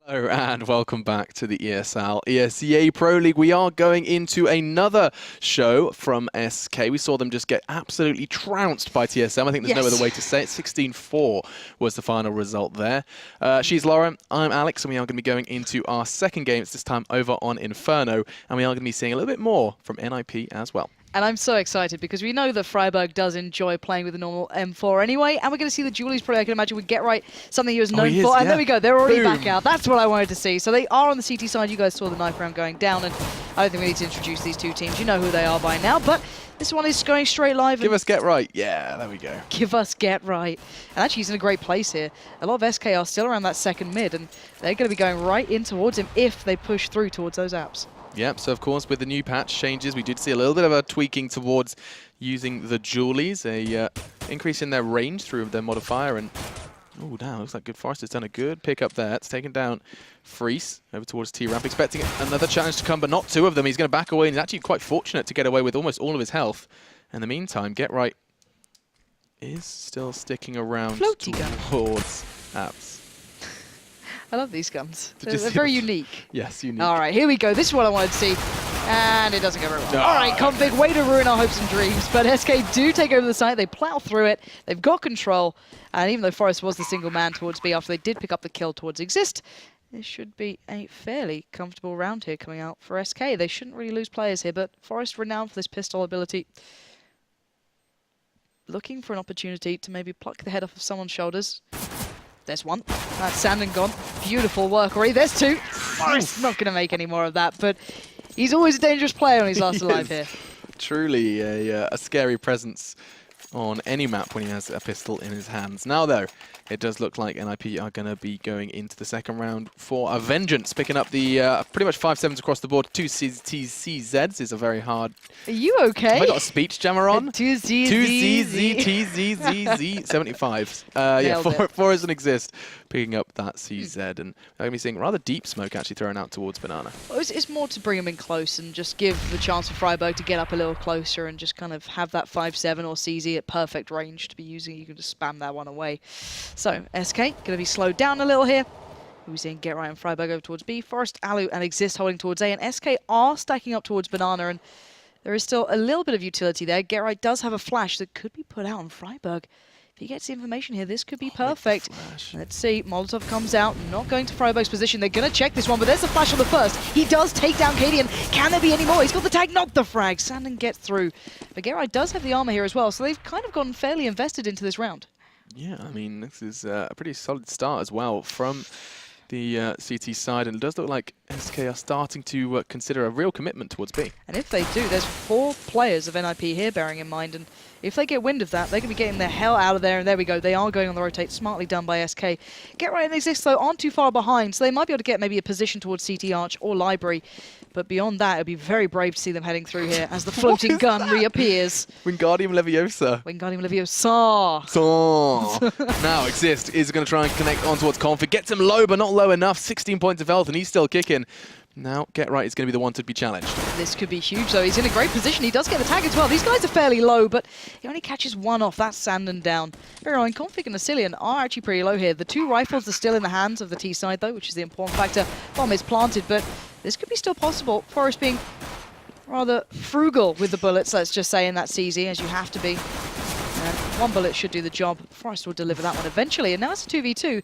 Hello and welcome back to the ESL ESEA Pro League. We are going into another show from SK. We saw them just get absolutely trounced by TSM. I think there's no other way to say it. 16-4 was the final result there. She's Laura, I'm Alex, and we are going to be going into our second game. It's this time over on Inferno, and we are going to be seeing a little bit more from NiP as well. And I'm so excited because we know that Freiburg does enjoy playing with the normal M4 anyway. And we're going to see the Julies probably, I can imagine, would get right something he was known for. And there we go. They're already back out. That's what I wanted to see. So they are on the CT side. You guys saw the knife round going down. And I don't think we need to introduce these two teams. You know who they are by now. But this one is going straight live. Give us get right. Yeah, there we go. Give us get right. And actually, he's in a great place here. A lot of SK are still around that second mid. And they're going to be going right in towards him if they push through towards those apps. Yep, so of course with the new patch changes, we did see a little bit of a tweaking towards using the Julies, a increase in their range through their modifier, and oh damn, looks like Good Forest has done a good pick up there. It's taken down Freeze over towards T-Ramp, expecting another challenge to come, but not two of them. He's going to back away, and he's actually quite fortunate to get away with almost all of his health. In the meantime, Get Right is still sticking around towards apps. I love these guns. They're very unique. Yes, unique. All right, here we go. This is what I wanted to see. And it doesn't go very well. No. All right, Config, way to ruin our hopes and dreams. But SK do take over the site. They plow through it. They've got control. And even though Forest was the single man towards B after they did pick up the kill towards Exist, this should be a fairly comfortable round here coming out for SK. They shouldn't really lose players here, but Forest renowned for this pistol ability. Looking for an opportunity to maybe pluck the head off of someone's shoulders. There's one. That's Sandon gone. Beautiful work already. There's two. Forrest's not going to make any more of that, but he's always a dangerous player when he's last alive here. Truly a scary presence on any map when he has a pistol in his hands. Now, though, it does look like NiP are going to be going into the second round for a vengeance, picking up the pretty much 5-7s across the board. 2 CZs is a very hard... Are you okay? Have I got a speech jammer on? 2 ZZTZZZ 75s. Yeah, four doesn't exist. Picking up that CZ, and we're going to be seeing rather deep smoke actually thrown out towards Banana. Well, it's more to bring him in close and just give the chance for Freiburg to get up a little closer and just kind of have that 5-7 or CZ at perfect range to be using. You can just spam that one away. So, SK going to be slowed down a little here. We're seeing Get Right and Freiburg over towards B. Forest, Alu, and Exist holding towards A. And SK are stacking up towards Banana, and there is still a little bit of utility there. Get Right does have a flash that could be put out on Freiburg. If he gets the information here, this could be perfect. Let's see. Molotov comes out, not going to Freiburg's position. They're going to check this one, but there's the flash on the first. He does take down Cadian. Can there be any more? He's got the tag, not the frag. Sandon gets through. But Get Right does have the armor here as well, so they've kind of gotten fairly invested into this round. Yeah, I mean, this is a pretty solid start as well from the CT side, and it does look like SK are starting to consider a real commitment towards B. And if they do, there's 4 players of NiP here, bearing in mind, and if they get wind of that, they're going to be getting the hell out of there, and there we go. They are going on the rotate, smartly done by SK. Get Right and Exist, though, aren't too far behind, so they might be able to get maybe a position towards CT Arch or Library. But beyond that, it would be very brave to see them heading through here as the floating gun reappears. Wingardium Leviosa. Wingardium Leviosa. Now Exist is going to try and connect on towards Config. Gets him low, but not low enough. 16 points of health, and he's still kicking. Now, Get Right is going to be the one to be challenged. This could be huge, though. He's in a great position. He does get the tag as well. These guys are fairly low, but he only catches one off. That's Sandon down. Very well, Config and Asilian are actually pretty low here. The 2 rifles are still in the hands of the T side, though, which is the important factor. Bomb is planted, but this could be still possible. Forest being rather frugal with the bullets, let's just say, in that CZ, as you have to be. And 1 bullet should do the job. Forest will deliver that one eventually, and now it's a 2v2.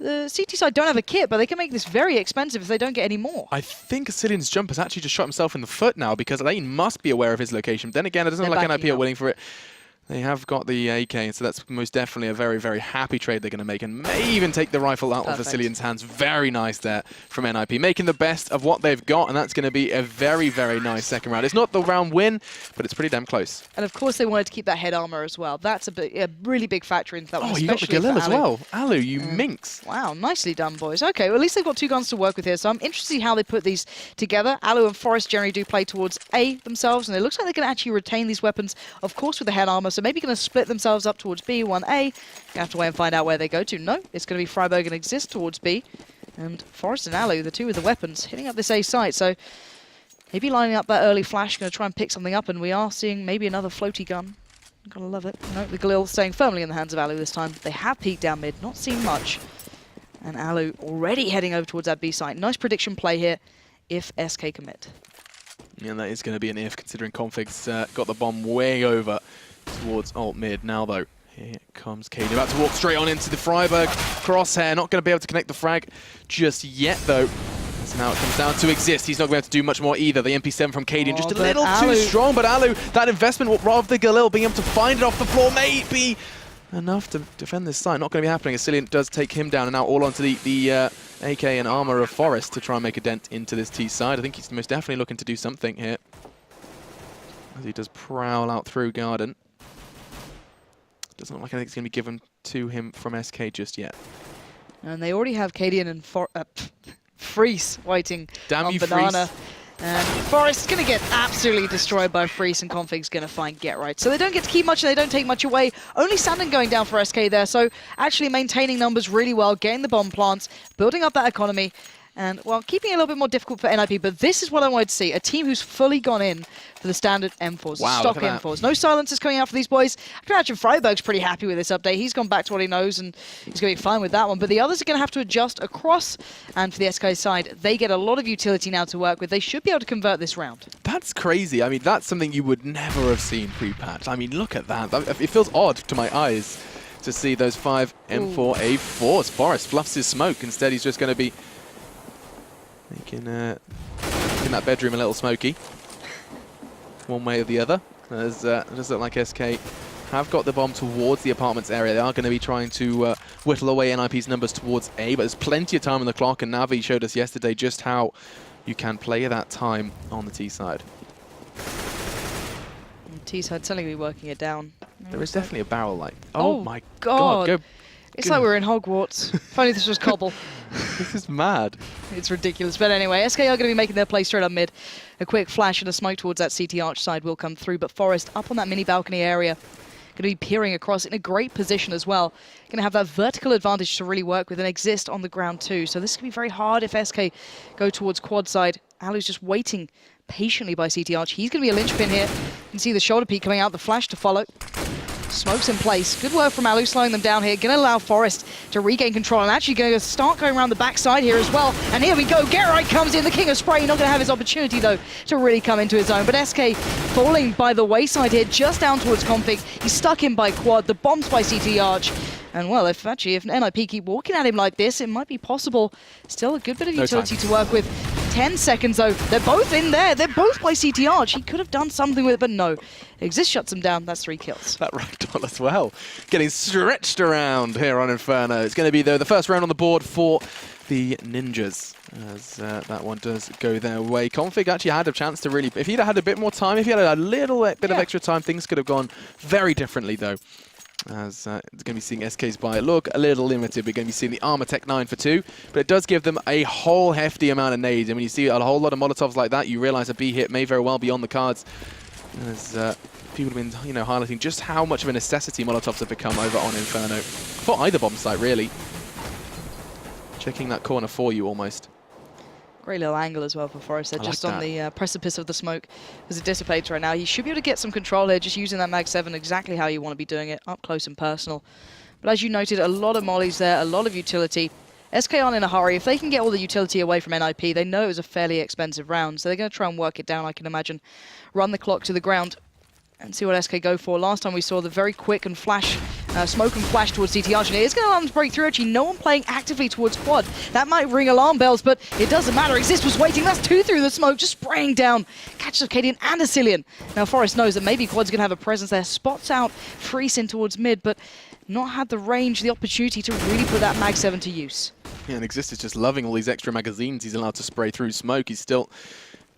The CT side don't have a kit, but they can make this very expensive if they don't get any more. I think Asilian's jump has actually just shot himself in the foot now, because they must be aware of his location. But then again, it doesn't look like NiP are willing for it. They have got the AK, so that's most definitely a very, very happy trade they're going to make, and may even take the rifle out of Asilian's hands. Very nice there from NiP, making the best of what they've got, and that's going to be a very, very nice second round. It's not the round win, but it's pretty damn close. And of course, they wanted to keep that head armor as well. That's a really big factor into that one. Oh, you got the Galil as well. Alu, you minx. Wow, nicely done, boys. Okay, well, at least they've got 2 guns to work with here, so I'm interested to see how they put these together. Alu and Forest generally do play towards A themselves, and it looks like they can actually retain these weapons, of course, with the head armor, so maybe going to split themselves up towards B, 1A. Gonna have to wait and find out where they go to. No, it's going to be Freiburg and Exist towards B. And Forest and Alu, the 2 with the weapons, hitting up this A site. So maybe lining up that early flash, going to try and pick something up. And we are seeing maybe another floaty gun. Gotta love it. No, the Galil staying firmly in the hands of Alu this time. They have peeked down mid, not seen much. And Alu already heading over towards that B site. Nice prediction play here if SK commit. Yeah, that is going to be an if, considering Config's got the bomb way over towards alt mid. Now, though, here comes KD, about to walk straight on into the Freiburg crosshair. Not going to be able to connect the frag just yet, though. So now it comes down to Exist. He's not going to be able to do much more either. The MP7 from KD, just a little too strong, but Alu, that investment of the Galil being able to find it off the floor may be enough to defend this side. Not going to be happening. Asilian does take him down, and now all onto the AK and armor of Forest to try and make a dent into this T side. I think he's most definitely looking to do something here, as he does prowl out through Garden. Doesn't look like anything's going to be given to him from SK just yet. And they already have Cadian and Freeze waiting on Banana. Freeze. And Forest is going to get absolutely destroyed by Freeze, and Config's going to find Get Right. So they don't get to keep much, and they don't take much away. Only Sandon going down for SK there, so actually maintaining numbers really well, getting the bomb plants, building up that economy, and, well, keeping it a little bit more difficult for NiP. But this is what I wanted to see, a team who's fully gone in for the standard M4s, wow, stock M4s. No silencers coming out for these boys. I can imagine Freiburg's pretty happy with this update. He's gone back to what he knows, and he's going to be fine with that one. But the others are going to have to adjust across, and for the SK side, they get a lot of utility now to work with. They should be able to convert this round. That's crazy. I mean, that's something you would never have seen pre-patch. I mean, look at that. It feels odd to my eyes to see those 5 M4 A4s. Forest fluffs his smoke. Instead, he's just going to be making that bedroom a little smoky, one way or the other. As it does look like SK have got the bomb towards the apartments area. They are going to be trying to whittle away NiP's numbers towards A, but there's plenty of time on the clock, and Navi showed us yesterday just how you can play that time on the T side. T side suddenly working it down. There is definitely a barrel light. Oh my God. Go. It's like we're in Hogwarts. If only this was Cobble. This is mad. It's ridiculous. But anyway, SK are going to be making their play straight up mid. A quick flash and a smoke towards that CT arch side will come through, but Forest up on that mini balcony area. Going to be peering across in a great position as well. Going to have that vertical advantage to really work with and Exist on the ground too. So this is going to be very hard if SK go towards quad side. Alu's just waiting patiently by CT arch. He's going to be a linchpin here. You can see the shoulder peek coming out, the flash to follow. Smokes in place. Good work from Alu, slowing them down here. Going to allow Forest to regain control, and actually going to start going around the backside here as well. And here we go. Geralt comes in, the King of Spray. Not going to have his opportunity, though, to really come into his own. But SK falling by the wayside here, just down towards Config. He's stuck in by quad. The bombs by CT Arch. And, well, if NiP keep walking at him like this, it might be possible. Still a good bit of utility to work with. 10 seconds, though. They're both in there. They're both by CT Arch. He could have done something with it, but no. Exist shuts him down. That's 3 kills. That ragdoll as well. Getting stretched around here on Inferno. It's going to be, though, the first round on the board for the Ninjas, as that one does go their way. Config actually had a chance to really... If he'd had a bit more time, if he had a little bit of extra time, things could have gone very differently, though. As it's going to be seeing SK's buy look a little limited. We're going to be seeing the Armor Tech 9 for 2, but it does give them a whole hefty amount of nades. And when you see a whole lot of Molotovs like that, you realize a B hit may very well be on the cards. As people have been, highlighting just how much of a necessity Molotovs have become over on Inferno for either bomb site, really. Checking that corner for you almost. Great little angle as well for Forest. They're just on the precipice of the smoke as it dissipates right now. He should be able to get some control here, just using that Mag 7 exactly how you want to be doing it, up close and personal. But as you noted, a lot of mollies there, a lot of utility. SK aren't in a hurry. If they can get all the utility away from NiP, they know it was a fairly expensive round, so they're going to try and work it down, I can imagine. Run the clock to the ground and see what SK go for. Last time we saw the very quick and flash, smoke and flash towards CT Arch, and it is going to allow them to break through. Actually, no one playing actively towards quad. That might ring alarm bells, but it doesn't matter. Exist was waiting. That's 2 through the smoke, just spraying down. Catches Cadian and Asilian. Now, Forest knows that maybe quad's going to have a presence there. Spots out Freeze in towards mid, but not had the range, the opportunity to really put that Mag 7 to use. Yeah, and Exist is just loving all these extra magazines he's allowed to spray through smoke. He's still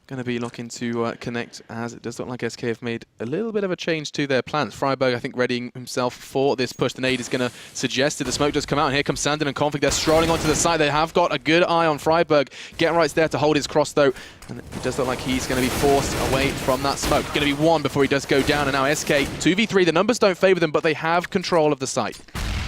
going to be looking to connect, as it does look like SK have made a little bit of a change to their plans. Freiburg, I think, readying himself for this push. The nade is going to suggest that the smoke does come out. And here comes Sandon and Config. They're strolling onto the side. They have got a good eye on Freiburg. Get Right's there to hold his cross, though. And it does look like he's going to be forced away from that smoke. Going to be one before he does go down. And now SK, 2v3. The numbers don't favor them, but they have control of the site.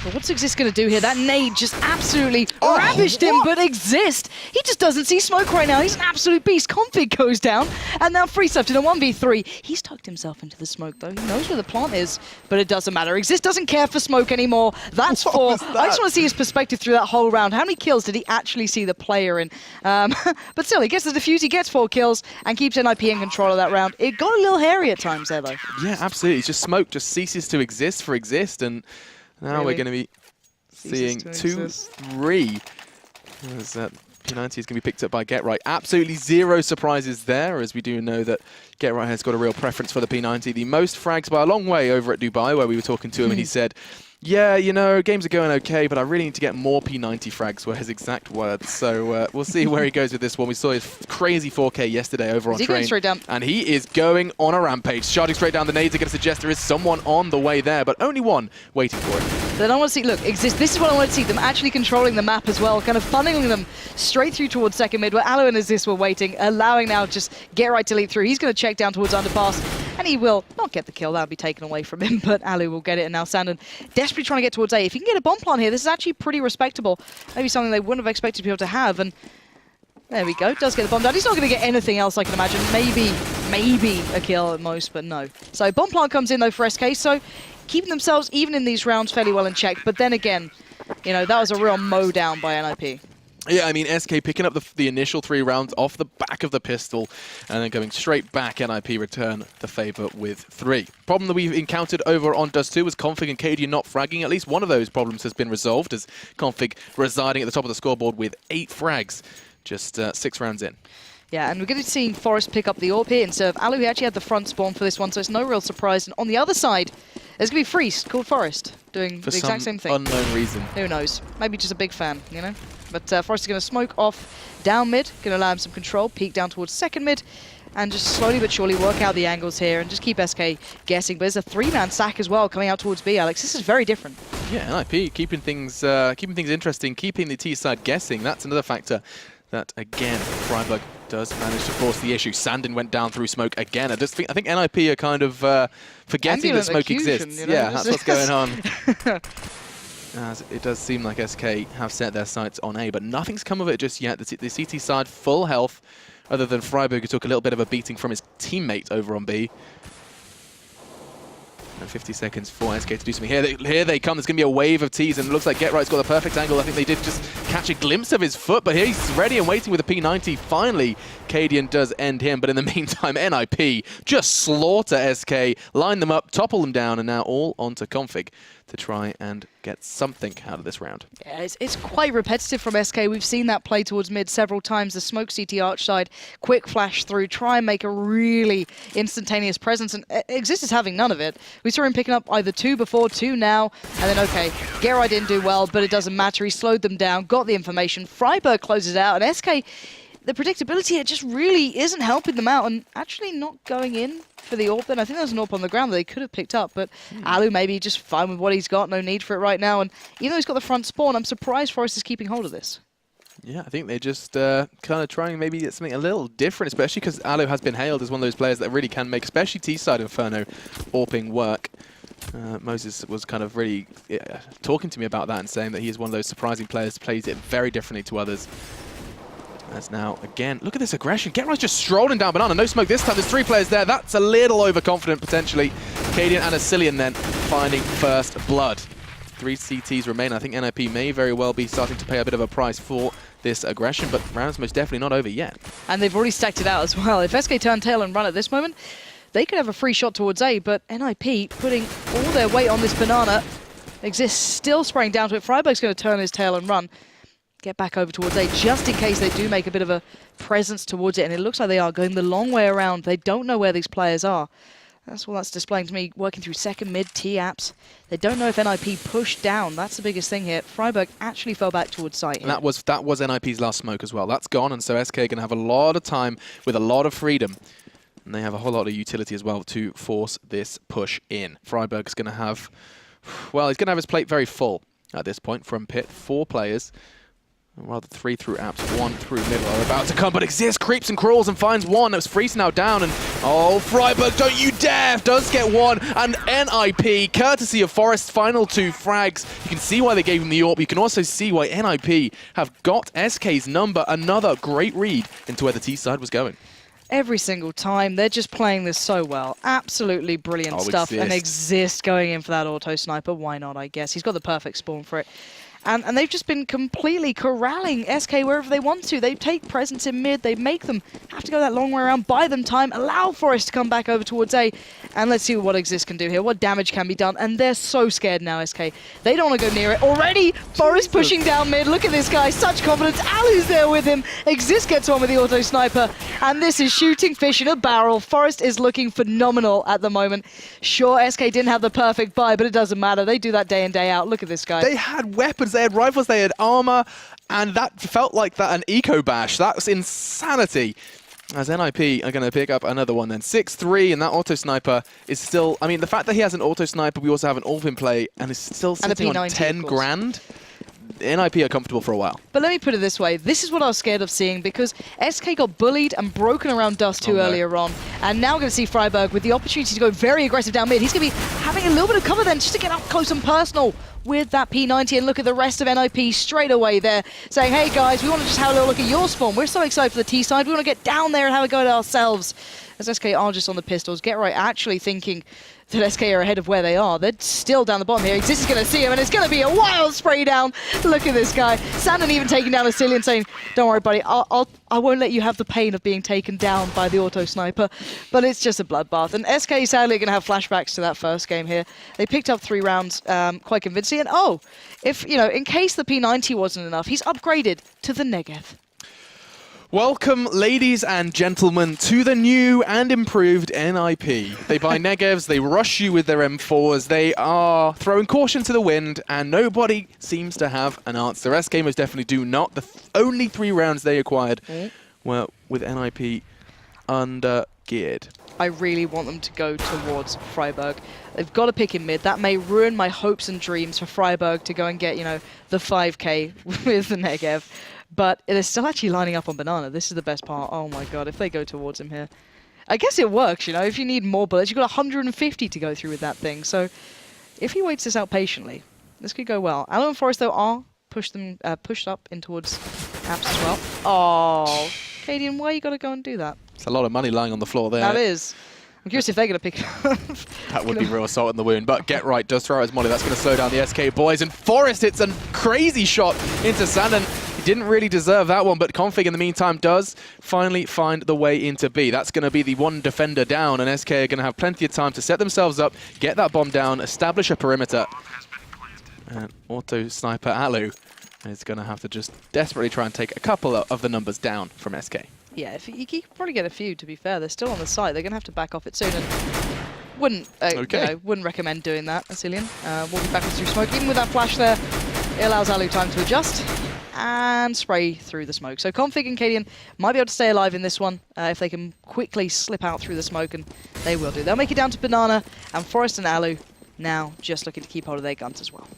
But what's Exist going to do here? That nade just absolutely ravished him, but Exist, he just doesn't see smoke right now. He's an absolute beast. Config goes down, and now Freestuffed in a 1v3. He's tucked himself into the smoke, though. He knows where the plant is, but it doesn't matter. Exist doesn't care for smoke anymore. That's four. I just want to see his perspective through that whole round. How many kills did he actually see the player in? But still, he gets the defuse, he gets 4 kills, and keeps NiP in control of that round. It got a little hairy at times there, though. Yeah, absolutely. It's just smoke just ceases to exist for Exist, and now we're going to be seeing 2-3. As P90 is going to be picked up by GetRight. Absolutely zero surprises there, as we do know that GetRight has got a real preference for the P90. The most frags by a long way over at Dubai, where we were talking to him, and he said, yeah, you know, games are going okay, but I really need to get more P90 frags, were his exact words. So we'll see where he goes with this one. We saw his crazy 4K yesterday over on Train. Going straight down? And he is going on a rampage. Charging straight down the nades are going to suggest there is someone on the way there, but only one waiting for him. Then I want to see, look, Exist, this is what I want to see, them actually controlling the map as well, kind of funneling them straight through towards second mid, where Alu and Exist were waiting, allowing now just GetRight to leap through. He's going to check down towards underpass, and he will not get the kill. That'll be taken away from him, but Alu will get it, and now Sandon desperately trying to get towards A. If he can get a bomb plant here, this is actually pretty respectable. Maybe something they wouldn't have expected people to have, and there we go. Does get the bomb down. He's not going to get anything else, I can imagine. Maybe a kill at most, but no. So bomb plant comes in, though, for SK, so keeping themselves, even in these rounds, fairly well in check. But then again, you know, that was a real mow down by NiP. Yeah, I mean, SK picking up the initial 3 rounds off the back of the pistol and then going straight back. NiP return the favour with 3. Problem that we've encountered over on Dust 2 was Config and Cadian not fragging. At least one of those problems has been resolved, as Config residing at the top of the scoreboard with 8 frags, just 6 rounds in. Yeah, and we're going to see Forest pick up the AWP here instead of Alu, who actually had the front spawn for this one, so it's no real surprise. And on the other side, there's going to be Freeze, called Forest, doing the exact same thing. For some unknown reason. Who knows? Maybe just a big fan, you know? But Forest is going to smoke off down mid, going to allow him some control, peek down towards second mid, and just slowly but surely work out the angles here and just keep SK guessing. But there's a 3-man sack as well coming out towards B, Alex. This is very different. Yeah, NiP keeping things interesting, keeping the T side guessing. That's another factor that, again, Freiburg does manage to force the issue. Sandin went down through smoke again. I think NiP are kind of forgetting that smoke exists. You know? Yeah, that's what's going on. As it does seem like SK have set their sights on A, but nothing's come of it just yet. The CT side full health, other than Freiburg, who took a little bit of a beating from his teammate over on B. And 50 seconds for SK to do something. Here they come. There's going to be a wave of Ts, and it looks like GetRight's got the perfect angle. I think they did just catch a glimpse of his foot, but he's ready and waiting with a P90. Finally, Cadian does end him, but in the meantime, NiP just slaughter SK, line them up, topple them down, and now all onto Config to try and get something out of this round. Yeah, it's quite repetitive from SK. We've seen that play towards mid several times. The smoke CT arch side, quick flash through, try and make a really instantaneous presence, and Exist is having none of it. We saw him picking up either 2 before, 2 now, and then, okay, GetRight didn't do well, but it doesn't matter. He slowed them down, got the information. Freiburg closes out, and SK, the predictability, it just really isn't helping them out, and actually not going in for the AWP. And I think there was an AWP on the ground that they could have picked up, but Alu maybe just fine with what he's got, no need for it right now. And even though he's got the front spawn, I'm surprised Forest is keeping hold of this. Yeah, I think they're just kind of trying maybe get something a little different, especially because Alu has been hailed as one of those players that really can make, especially T-side Inferno, AWPing work. Moses was kind of really talking to me about that and saying that he is one of those surprising players, plays it very differently to others. As now, again, look at this aggression. GetRight just strolling down banana. No smoke this time. There's 3 players there. That's a little overconfident, potentially. Cadian and Asilian then finding first blood. 3 CTs remain. I think NiP may very well be starting to pay a bit of a price for this aggression, but round's most definitely not over yet. And they've already stacked it out as well. If SK turn tail and run at this moment, they could have a free shot towards A, but NiP putting all their weight on this banana. Exist still spraying down to it. Freiburg's going to turn his tail and run. Get back over towards A, just in case they do make a bit of a presence towards it. And it looks like they are going the long way around. They don't know where these players are. That's all that's displaying to me, working through second mid, T-apps. They don't know if NiP pushed down. That's the biggest thing here. Freiburg actually fell back towards site. And that was NiP's last smoke as well. That's gone, and so SK are going to have a lot of time with a lot of freedom. And they have a whole lot of utility as well to force this push in. Freiburg's going to have, well, he's going to have his plate very full at this point from Pit. 4 players. Rather 3 through apps, 1 through middle are about to come, but Exist creeps and crawls and finds one. It's Freeze now down, and oh, Freiburg, don't you dare! Does get one, and NiP, courtesy of Forest's final 2 frags. You can see why they gave him the AWP. You can also see why NiP have got SK's number. Another great read into where the T side was going. Every single time, they're just playing this so well. Absolutely brilliant stuff. Exist. And Exist going in for that auto sniper. Why not, I guess? He's got the perfect spawn for it. And they've just been completely corralling SK wherever they want to. They take presence in mid, they make them have to go that long way around, buy them time, allow Forest to come back over towards A, and let's see what Exist can do here, what damage can be done, and they're so scared now, SK. They don't want to go near it. Already, Forest pushing down mid, look at this guy, such confidence, Alu's there with him, Exist gets one with the auto sniper, and this is shooting fish in a barrel. Forest is looking phenomenal at the moment. Sure, SK didn't have the perfect buy, but it doesn't matter, they do that day in, day out. Look at this guy. They had weapons, they had rifles, they had armor, and that felt like an eco bash. That's insanity. As NiP are going to pick up another one then. 6-3, and that auto sniper is still... I mean, the fact that he has an auto sniper, we also have an AWP in play, and is still sitting on 10 grand. NiP are comfortable for a while. But let me put it this way. This is what I was scared of seeing, because SK got bullied and broken around Dust 2 earlier on. And now we're going to see Freiburg with the opportunity to go very aggressive down mid. He's going to be having a little bit of cover then just to get up close and personal with that P90, and look at the rest of NiP straight away there, saying, hey guys, we want to just have a little look at your spawn. We're so excited for the T side. We want to get down there and have a go at ourselves. As SK are just on the pistols. Get right, actually thinking that SK are ahead of where they are. They're still down the bottom here. Exist is going to see him, and it's going to be a wild spray down. Look at this guy. Sandon even taking down Asilian, saying, don't worry, buddy, I won't let you have the pain of being taken down by the auto sniper. But it's just a bloodbath. And SK sadly are going to have flashbacks to that first game here. They picked up 3 rounds quite convincingly. And oh, if, you know, in case the P90 wasn't enough, he's upgraded to the Negev. Welcome, ladies and gentlemen, to the new and improved NiP. They buy Negevs, they rush you with their M4s, they are throwing caution to the wind, and nobody seems to have an answer. SK most definitely do not. The only 3 rounds they acquired were with NiP under-geared. I really want them to go towards Freiburg. They've got to pick in mid. That may ruin my hopes and dreams for Freiburg to go and get, you know, the 5k with the Negev. But it is still actually lining up on Banana. This is the best part. Oh my god, if they go towards him here. I guess it works, you know. If you need more bullets, you've got 150 to go through with that thing. So if he waits this out patiently, this could go well. Alu and Forest, though, are pushed up in towards apps as well. Oh, Cadian, why you got to go and do that? It's a lot of money lying on the floor there. That is. I'm curious if they're going to pick it up. That would be real salt in the wound, but Get Right does throw out his molly. That's going to slow down the SK boys, and Forest hits a crazy shot into Sandon. He didn't really deserve that one, but Config in the meantime does finally find the way into B. That's going to be the one defender down, and SK are going to have plenty of time to set themselves up, get that bomb down, establish a perimeter. And auto sniper Alu is going to have to just desperately try and take a couple of the numbers down from SK. Yeah, if you could probably get a few, to be fair. They're still on the site. They're going to have to back off it soon. And wouldn't recommend doing that, Asilian. Walking backwards through smoke. Even with that flash there, it allows Alu time to adjust and spray through the smoke. So Config and Cadian might be able to stay alive in this one if they can quickly slip out through the smoke, and they will do. They'll make it down to Banana, and Forest and Alu now just looking to keep hold of their guns as well.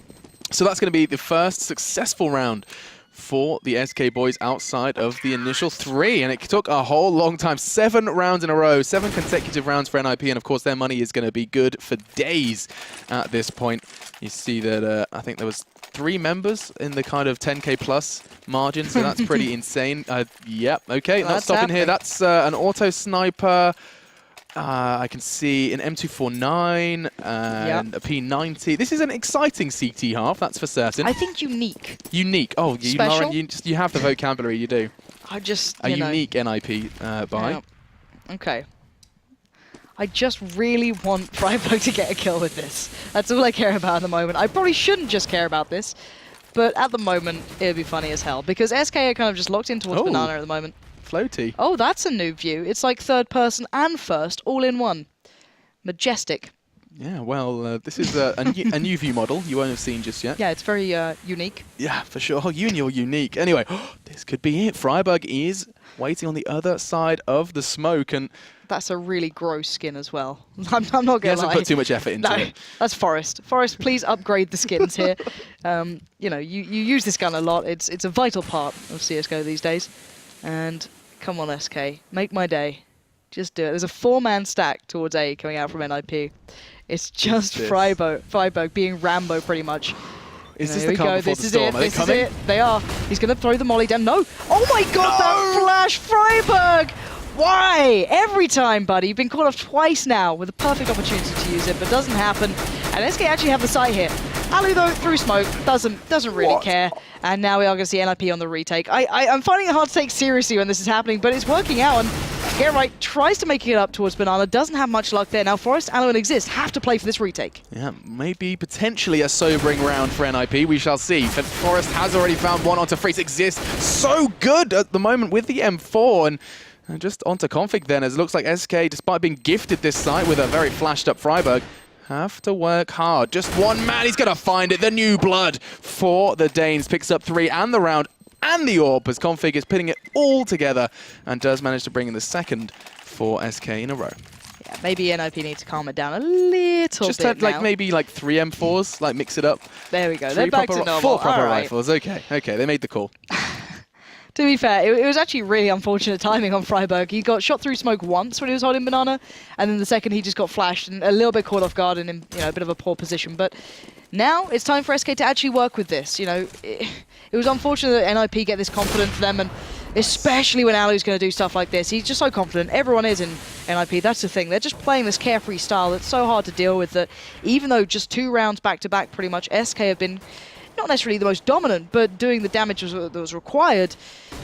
So that's going to be the first successful round for the SK boys outside of the initial 3, and it took a whole long time. 7 rounds in a row, 7 consecutive rounds for NiP, and of course their money is going to be good for days at this point. You see that I think there was 3 members in the kind of 10k plus margin, so that's pretty insane. Yep, okay, Well, not stopping here. That's an auto sniper. I can see an M249 and a P90. This is an exciting CT half, that's for certain. I think unique. Unique. Oh, Special? you have the vocabulary, you do. I just, a unique NiP buy. Yeah. Okay. I just really want Freiburg to get a kill with this. That's all I care about at the moment. I probably shouldn't just care about this, but at the moment, it would be funny as hell, because SK are kind of just locked in towards Banana at the moment. Floaty. Oh, that's a new view. It's like third person and first, all in one. Majestic. Yeah, well, this is a new view model you won't have seen just yet. Yeah, it's very unique. Yeah, for sure. You and you're unique. Anyway, this could be it. Freiburg is waiting on the other side of the smoke, and that's a really gross skin as well. I'm not going to lie. He hasn't put too much effort into it. That's Forest. Forest, please upgrade the skins here. You know, you use this gun a lot. It's a vital part of CSGO these days. And come on, SK, make my day. Just do it. There's a 4-man stack towards A coming out from NiP. It's just Freiburg being Rambo pretty much. Is this the calm before the storm? Are they coming? This is it. They are. He's going to throw the molly down. No! Oh my god, that flash, Freiburg! Why? Every time, buddy. You've been caught off twice now with a perfect opportunity to use it, but doesn't happen. And SK actually have the sight here. Alu, though, through smoke, doesn't really care. And now we are going to see NiP on the retake. I'm finding it hard to take seriously when this is happening, but it's working out. And Get Right tries to make it up towards Banana, doesn't have much luck there. Now Forest, Alu, and Exist have to play for this retake. Yeah, maybe potentially a sobering round for NiP. We shall see. But Forest has already found one onto Freeze. Exist so good at the moment with the M4. And just onto Config then, as it looks like SK, despite being gifted this site with a very flashed up Freiburg, have to work hard. Just one man, he's going to find it. The new blood for the Danes. Picks up 3 and the round and the AWP as Config is putting it all together and does manage to bring in the second for SK in a row. Yeah, maybe NiP need to calm it down a little just bit had, like, maybe like 3 M4s, like mix it up. There we go. They're back to normal. 4 proper rifles. Okay, they made the call. To be fair, it was actually really unfortunate timing on Freiburg. He got shot through smoke once when he was holding Banana, and then the second he just got flashed and a little bit caught off guard and in a bit of a poor position. But now it's time for SK to actually work with this. It was unfortunate that NiP get this confident for them, and especially when Alu's going to do stuff like this. He's just so confident. Everyone is in NiP. That's the thing. They're just playing this carefree style that's so hard to deal with that even though just 2 rounds back-to-back pretty much, SK have been not necessarily the most dominant, but doing the damage that was required,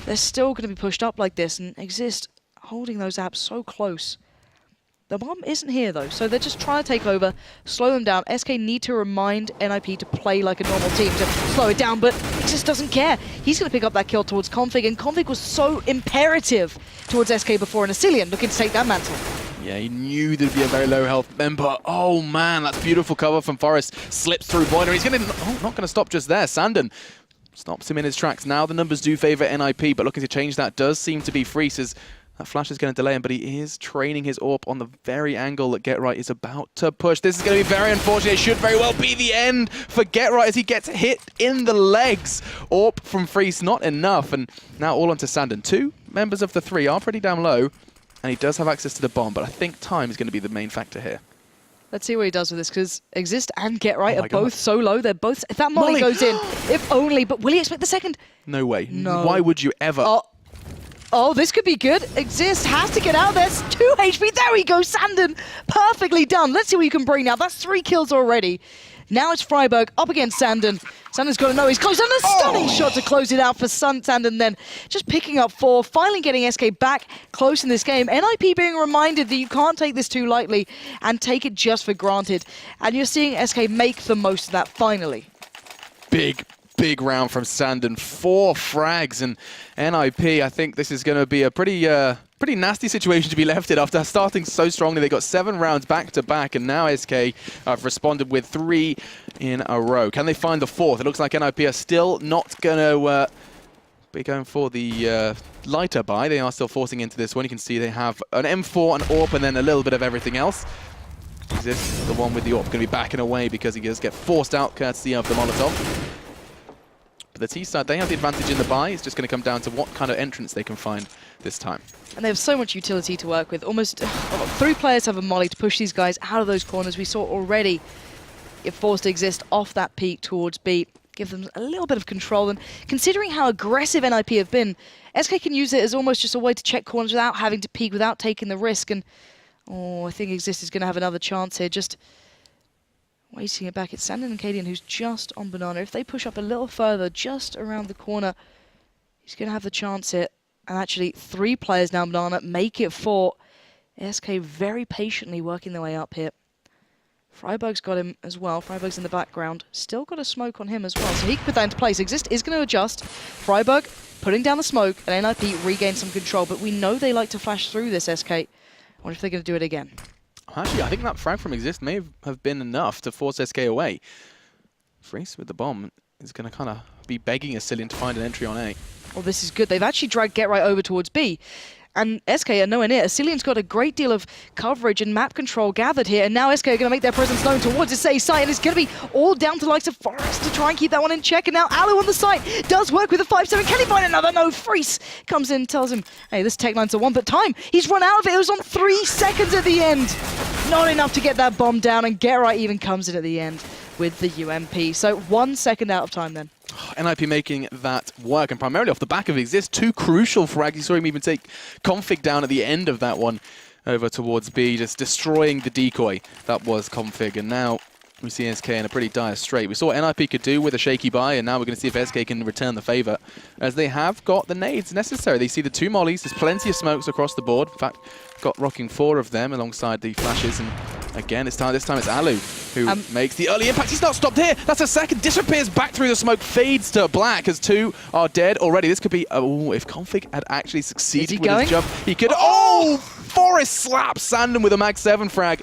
they're still going to be pushed up like this and Exist holding those apps so close. The bomb isn't here though, so they're just trying to take over, slow them down. SK need to remind NiP to play like a normal team, to slow it down, but Exist doesn't care. He's going to pick up that kill towards Config, and Config was so imperative towards SK before, and Asilian looking to take that mantle. Yeah, he knew there'd be a very low health member. Oh man, that's beautiful cover from Forest. Slips through Boiler. He's not going to stop just there. Sandon stops him in his tracks. Now the numbers do favour NiP, but looking to change that does seem to be Freeze, as that flash is going to delay him, but he is training his AWP on the very angle that Get Right is about to push. This is going to be very unfortunate. It should very well be the end for Get Right as he gets hit in the legs. AWP from Freeze, not enough, and now all onto Sandon. 2 members of the 3 are pretty down low. And he does have access to the bomb, but I think time is going to be the main factor here. Let's see what he does with this, because Exist and Get Right are both so low. They're both... If that molly goes in, if only... But will he expect the second? No way. No. Why would you ever... Oh, this could be good. Exist has to get out. There's 2 HP. There we go. Sandon, perfectly done. Let's see what you can bring now. That's 3 kills already. Now it's Freiburg up against Sandon. Sandon's got to know he's close, and a stunning shot to close it out for Sandon then. Just picking up 4, finally getting SK back close in this game. NiP being reminded that you can't take this too lightly and take it just for granted. And you're seeing SK make the most of that finally. Big round from Sandon. 4 frags, and NiP, I think this is going to be a pretty nasty situation to be left in after starting so strongly. They got 7 rounds back-to-back, and now SK have responded with 3 in a row. Can they find the 4th? It looks like NiP are still not going to be going for the lighter buy. They are still forcing into this one. You can see they have an M4, an AWP, and then a little bit of everything else. This the one with the AWP going to be backing away because he does get forced out courtesy of the Molotov. The T side, they have the advantage in the buy. It's just going to come down to what kind of entrance they can find this time. And they have so much utility to work with. Almost 3 players have a molly to push these guys out of those corners. We saw already it forced to Exist off that peak towards B. Give them a little bit of control. And considering how aggressive NiP have been, SK can use it as almost just a way to check corners without having to peek, without taking the risk. And I think Exist is going to have another chance here. Just waiting it back. It's Sandon and Cadian who's just on Banana. If they push up a little further, just around the corner, he's going to have the chance here. And actually, 3 players now, Banana, make it 4. SK very patiently working their way up here. Freiburg's got him as well. Freiburg's in the background. Still got a smoke on him as well. So he can put that into place. Exist is going to adjust. Freiburg putting down the smoke, and NiP regain some control. But we know they like to flash through this, SK. I wonder if they're going to do it again. Actually, I think that frag from Exist may have been enough to force SK away. Freeze with the bomb is going to kind of be begging Asilian to find an entry on A. Well, this is good. They've actually dragged Get Right over towards B. And SK are nowhere near. Asilian's got a great deal of coverage and map control gathered here, and now SK are going to make their presence known towards its A site, and it's going to be all down to the likes of Forest to try and keep that one in check. And now Alu on the site does work with a 5-7. Can he find another? No, Freeze comes in, tells him, hey, this tech line's a one, but time. He's run out of it. It was on 3 seconds at the end. Not enough to get that bomb down, and Get Right even comes in at the end with the UMP. So 1 second out of time then. NiP making that work, and primarily off the back of Exist. 2 crucial frags. You saw him even take Config down at the end of that one over towards B, just destroying the decoy that was Config. And now we see SK in a pretty dire strait. We saw what NiP could do with a shaky buy, and now we're going to see if SK can return the favor, as they have got the nades necessary. They see the 2 mollies. There's plenty of smokes across the board. In fact, got rocking 4 of them alongside the flashes. And again, this time it's Alu who makes the early impact. He's not stopped here. That's a second. Disappears back through the smoke. Fades to black as 2 are dead already. This could be... Oh, if Config had actually succeeded with his jump, he could... Oh! Forest slaps Sandon with a Mag 7 frag.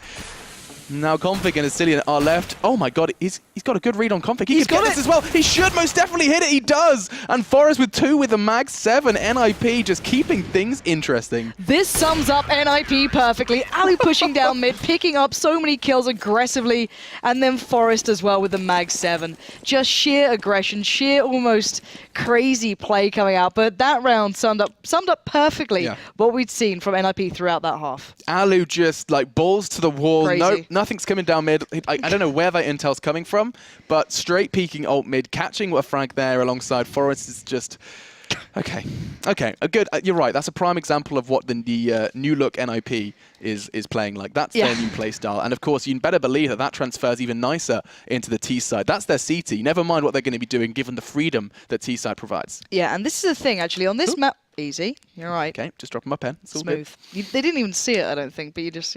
Now Config and Asilian are left. Oh my god, he's got a good read on Config. He's got this as well. He should most definitely hit it. He does. And Forest with 2 with the Mag 7. NiP just keeping things interesting. This sums up NiP perfectly. Alu pushing down mid, picking up so many kills aggressively, and then Forest as well with the Mag 7. Just sheer aggression, sheer almost crazy play coming out. But that round summed up perfectly what we'd seen from NiP throughout that half. Alu just like balls to the wall. Crazy. Nothing's coming down mid. I don't know where that intel's coming from, but straight peeking ult mid, catching a frag there alongside Forest is just... Okay, good. You're right. That's a prime example of what the new look NiP is playing like. That's their new play style, and of course, you better believe that transfers even nicer into the T side. That's their CT. Never mind what they're going to be doing, given the freedom that T side provides. Yeah, and this is the thing actually on this map. Easy, you're right. Okay, just dropping my pen. It's all smooth. They didn't even see it, I don't think, but you just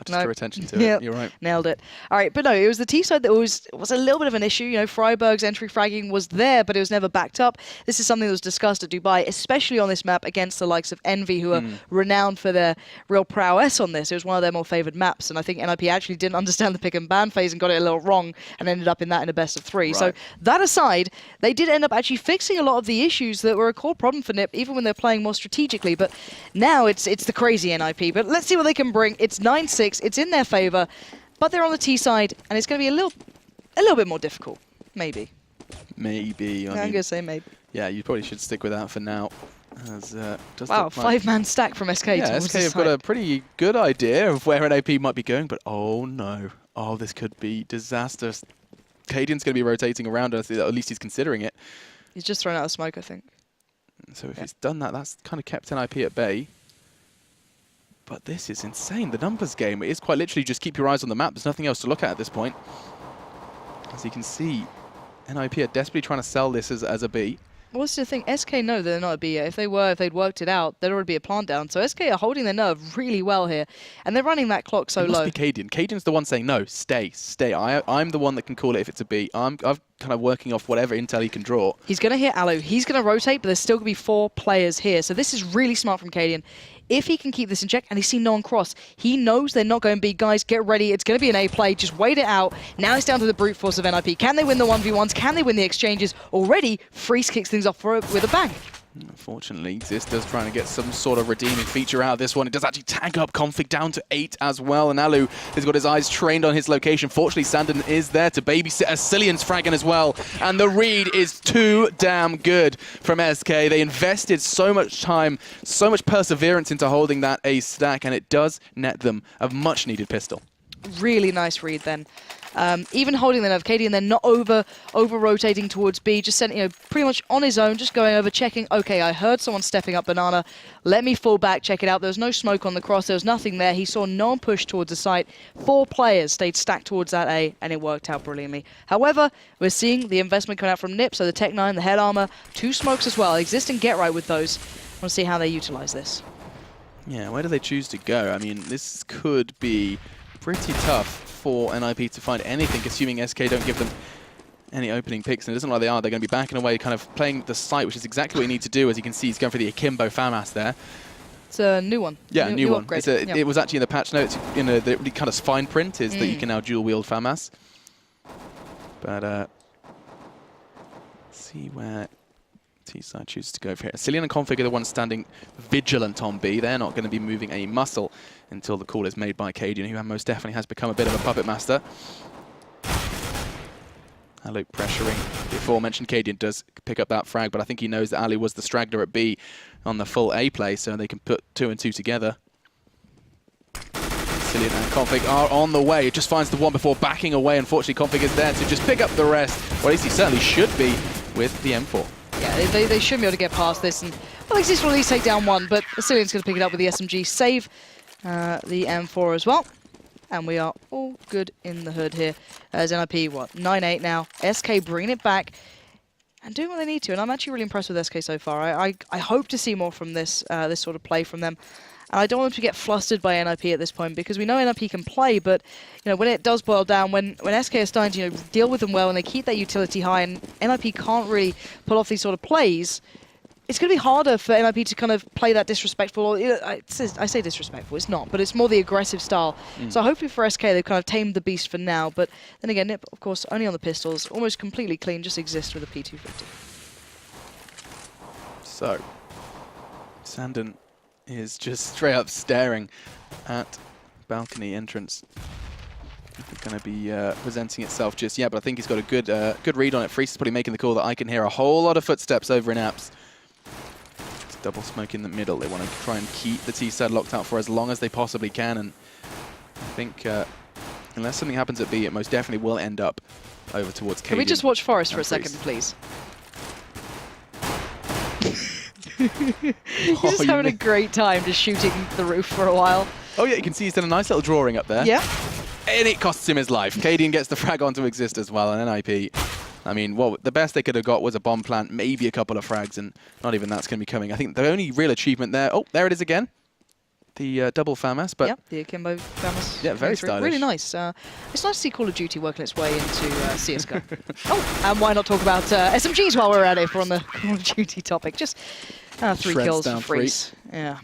just draw attention to it. You're right. Nailed it. All right, but no, it was the T side that was a little bit of an issue. You know, Freiburg's entry fragging was there, but it was never backed up. This is something that was discussed at Dubai, especially on this map against the likes of Envy, who are renowned for their real prowess on this. It was one of their more favored maps, and I think NiP actually didn't understand the pick and ban phase and got it a little wrong and ended up in that in a best of 3. Right. So that aside, they did end up actually fixing a lot of the issues that were a core problem for NiP, even when they're playing more strategically. But now it's the crazy NiP. But let's see what they can bring. It's 9-6. It's in their favor, but they're on the T side, and it's going to be a little bit more difficult. Maybe. Maybe. I'm going to say maybe. Yeah, you probably should stick with that for now. As, wow, 5-man stack from SK. Yeah, SK have got a pretty good idea of where NiP might be going, but oh no. Oh, this could be disastrous. Cadian's going to be rotating around us, at least he's considering it. He's just thrown out a smoke, I think. So if he's done that, that's kind of kept NiP at bay. But this is insane. The numbers game is quite literally just keep your eyes on the map. There's nothing else to look at this point. As you can see, NiP are desperately trying to sell this as a B. Well, what's the thing? SK know they're not a B yet. If they'd worked it out, there'd already be a plant down. So SK are holding their nerve really well here. And they're running that clock so low. It must be Cadian. Cadian's the one saying, no, stay. I'm the one that can call it if it's a B. I'm kind of working off whatever intel he can draw. He's going to hit Alu. He's going to rotate, but there's still going to be 4 players here. So this is really smart from Cadian. If he can keep this in check, and he's seen no one cross, he knows they're not going to be, guys, get ready, it's going to be an A play, just wait it out. Now it's down to the brute force of NiP. Can they win the 1v1s? Can they win the exchanges? Already, Freeze kicks things off with a bang. Unfortunately, Exist does trying to get some sort of redeeming feature out of this one. It does actually tag up Config down to 8 as well, and Alu has got his eyes trained on his location. Fortunately, Sandon is there to babysit Asilian's fragging as well, and the read is too damn good from SK. They invested so much time, so much perseverance into holding that A stack, and it does net them a much-needed pistol. Really nice read then. Even holding the nerve, Cadian then not over-rotating towards B, just sending, pretty much on his own, just going over, checking, okay, I heard someone stepping up banana, let me fall back, check it out. There was no smoke on the cross, there was nothing there. He saw no one push towards the site. 4 players stayed stacked towards that A, and it worked out brilliantly. However, we're seeing the investment coming out from NiP, so the Tech 9, the head armor, 2 smokes as well. Exist and Get Right with those. I want to see how they utilize this. Yeah, where do they choose to go? I mean, this could be pretty tough for NiP to find anything, assuming SK don't give them any opening picks, and it doesn't look like they are. They're going to be backing away, kind of playing the site, which is exactly what you need to do. As you can see, he's going for the Akimbo FAMAS there. It's a new one. Yeah, new one. Upgrade. It was actually in the patch notes. You know, the really kind of fine print is that you can now dual wield FAMAS. But let's see where T-side chooses to go for here. Cillian and Config are the ones standing vigilant on B. They're not going to be moving a muscle until the call is made by Cadian, who most definitely has become a bit of a puppet master. Alu pressuring. The aforementioned Cadian does pick up that frag, but I think he knows that Ali was the straggler at B on the full A play, so they can put 2 and 2 together. Cillian and Config are on the way. It just finds the one before backing away. Unfortunately, Config is there to just pick up the rest. Well, at least he certainly should be with the M4. Yeah, they should be able to get past this, and well, this will at least take down one, but Cillian's going to pick it up with the SMG, save the M4 as well. And we are all good in the hood here. As NiP, what, 9-8 now. SK bringing it back and doing what they need to. And I'm actually really impressed with SK so far. I hope to see more from this this sort of play from them. And I don't want them to get flustered by NiP at this point, because we know NiP can play, but you know, when it does boil down, when SK is starting to deal with them well and they keep that utility high, and NiP can't really pull off these sort of plays, it's going to be harder for NiP to kind of play that disrespectful, I say disrespectful, it's not, but it's more the aggressive style. So hopefully for SK they've kind of tamed the beast for now, but then again, NiP, of course, only on the pistols, almost completely clean, just exists with a P250. So, Sandon is just straight up staring at balcony entrance. It's going to be presenting itself just yet, but I think he's got a good read on it. Freeze is probably making the call that I can hear a whole lot of footsteps over in apps. Double smoke in the middle. They want to try and keep the T-side locked out for as long as they possibly can, and I think unless something happens at B, it most definitely will end up over towards Cadian. Can we just watch Forest for a second, please? He's just having a great time just shooting the roof for a while. Oh yeah, you can see he's done a nice little drawing up there. Yeah. And it costs him his life. Cadian gets the frag on to exist as well, and NiP, I mean, well, the best they could have got was a bomb plant, maybe a couple of frags, and not even that's going to be coming. I think the only real achievement there, oh, there it is again. The double FAMAS, but... Yep, the Akimbo FAMAS. Yeah, very stylish. Really nice. It's nice to see Call of Duty working its way into CSGO. Oh, and why not talk about SMGs while we're at it, if we're on the Call of Duty topic. Just 3 kills for Freeze. Yeah.